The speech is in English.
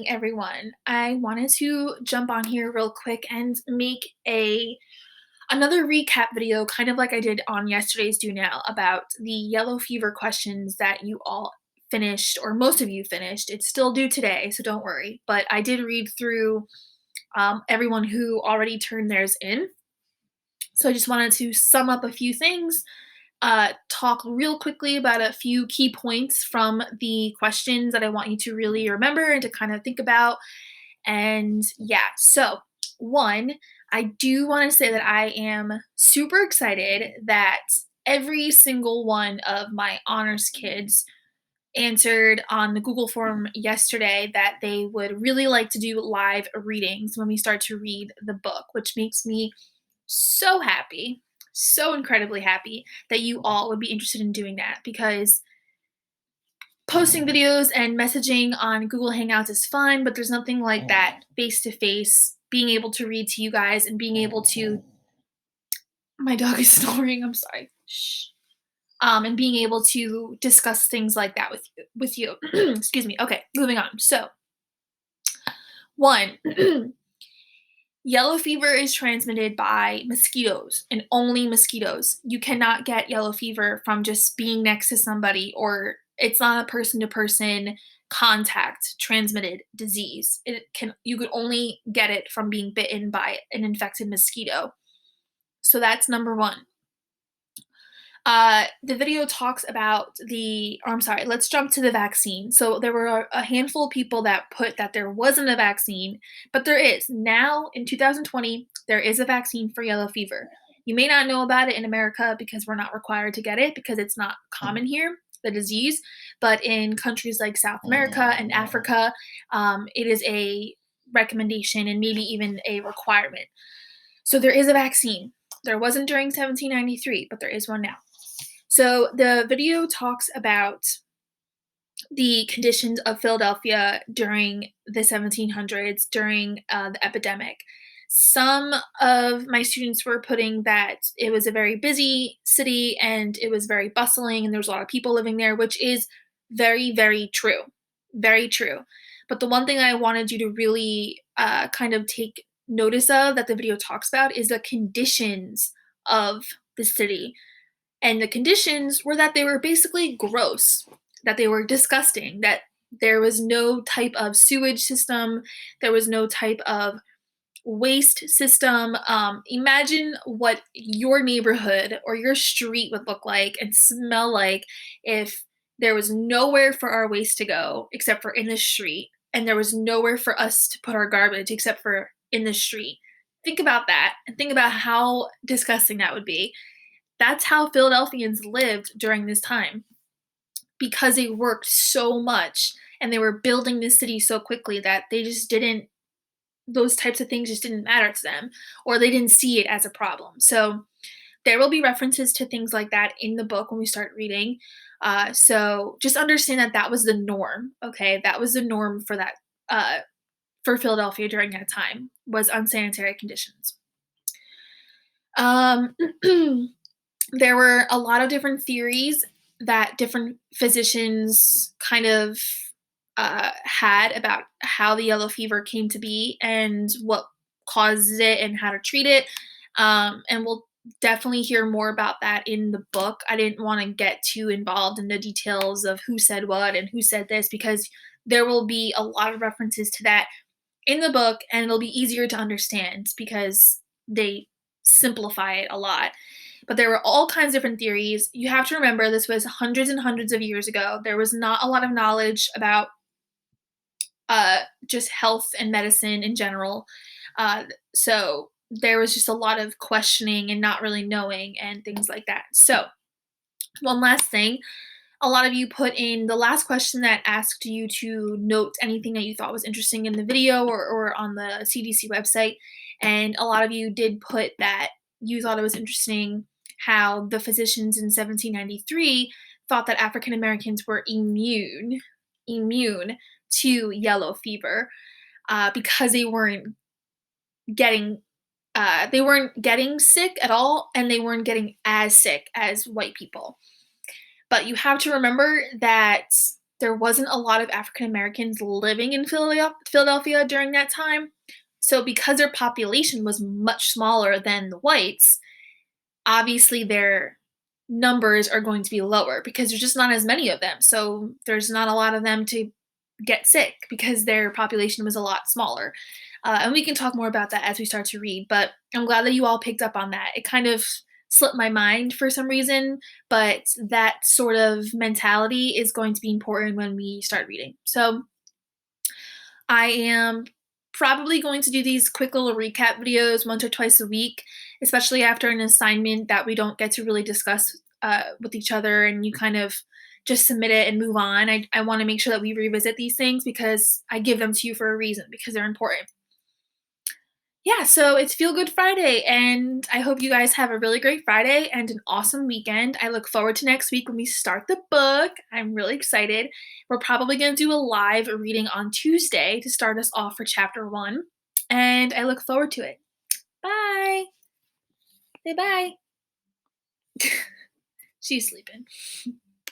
Everyone. I wanted to jump on here real quick and make a another recap video, kind of like I did on yesterday's Do Now, about the yellow fever questions that you all finished, or most of you finished. It's still due today, so don't worry. But I did read through everyone who already turned theirs in. So I just wanted to sum up a few things, talk real quickly about a few key points from the questions that I want you to really remember and to kind of think about. And yeah, so one, I do want to say that I am super excited that every single one of my honors kids answered on the Google form yesterday that they would really like to do live readings when we start to read the book, which makes me so happy, so incredibly happy that you all would be interested in doing that, because posting videos and messaging on Google Hangouts is fun, but there's nothing like that face to face, being able to read to you guys and being able to, my dog is snoring, I'm sorry. Shh. And being able to discuss things like that with you. Excuse me. Okay, moving on. So, one, yellow fever is transmitted by mosquitoes and only mosquitoes. You cannot get yellow fever from just being next to somebody, or it's not a person to person contact transmitted disease. You could only get it from being bitten by an infected mosquito. So that's number 1. The video talks about I'm sorry, let's jump to the vaccine. So there were a handful of people that put that there wasn't a vaccine, but there is. Now in 2020, there is a vaccine for yellow fever. You may not know about it in America because we're not required to get it because it's not common here, the disease. But in countries like South America and Africa, it is a recommendation and maybe even a requirement. So there is a vaccine. There wasn't during 1793, but there is one now. So the video talks about the conditions of Philadelphia during the 1700s, during the epidemic. Some of my students were putting that it was a very busy city and it was very bustling and there was a lot of people living there, which is very, very true. Very true. But the one thing I wanted you to really kind of take notice of that the video talks about is the conditions of the city, and the conditions were that they were basically gross, that they were disgusting, that there was no type of sewage system, there was no type of waste system. Imagine what your neighborhood or your street would look like and smell like if there was nowhere for our waste to go except for in the street, and there was nowhere for us to put our garbage except for in the street. Think about that and think about how disgusting that would be. That's how Philadelphians lived during this time, because they worked so much and they were building this city so quickly that they just didn't those types of things just didn't matter to them, or they didn't see it as a problem. So there will be references to things like that in the book when we start reading. So just understand that that was the norm. Okay, that was the norm for that for Philadelphia during that time, was unsanitary conditions. Um, there were a lot of different theories that different physicians kind of had about how the yellow fever came to be and what causes it and how to treat it. And we'll definitely hear more about that in the book. I didn't want to get too involved in the details of who said what and who said this, because there will be a lot of references to that in the book and it'll be easier to understand because they simplify it a lot. But there were all kinds of different theories. You have to remember this was hundreds and hundreds of years ago. There was not a lot of knowledge about just health and medicine in general. So there was just a lot of questioning and not really knowing and things like that. So, one last thing. A lot of you put in the last question that asked you to note anything that you thought was interesting in the video or on the CDC website. And a lot of you did put that you thought it was interesting how the physicians in 1793 thought that African Americans were immune to yellow fever, because getting they weren't getting sick at all, and they weren't getting as sick as white people. But you have to remember that there wasn't a lot of African Americans living in Philadelphia during that time. So because their population was much smaller than the whites, obviously their numbers are going to be lower because there's just not as many of them. So there's not a lot of them to get sick because their population was a lot smaller. And we can talk more about that as we start to read, but I'm glad that you all picked up on that. It kind of slipped my mind for some reason, but that sort of mentality is going to be important when we start reading. So I am probably going to do these quick little recap videos once or twice a week, especially after an assignment that we don't get to really discuss with each other and you kind of just submit it and move on. I want to make sure that we revisit these things because I give them to you for a reason because they're important. Yeah, so it's Feel Good Friday, and I hope you guys have a really great Friday and an awesome weekend. I look forward to next week when we start the book. I'm really excited. We're probably going to do a live reading on Tuesday to start us off for chapter one, and I look forward to it. Bye. Say bye. She's sleeping.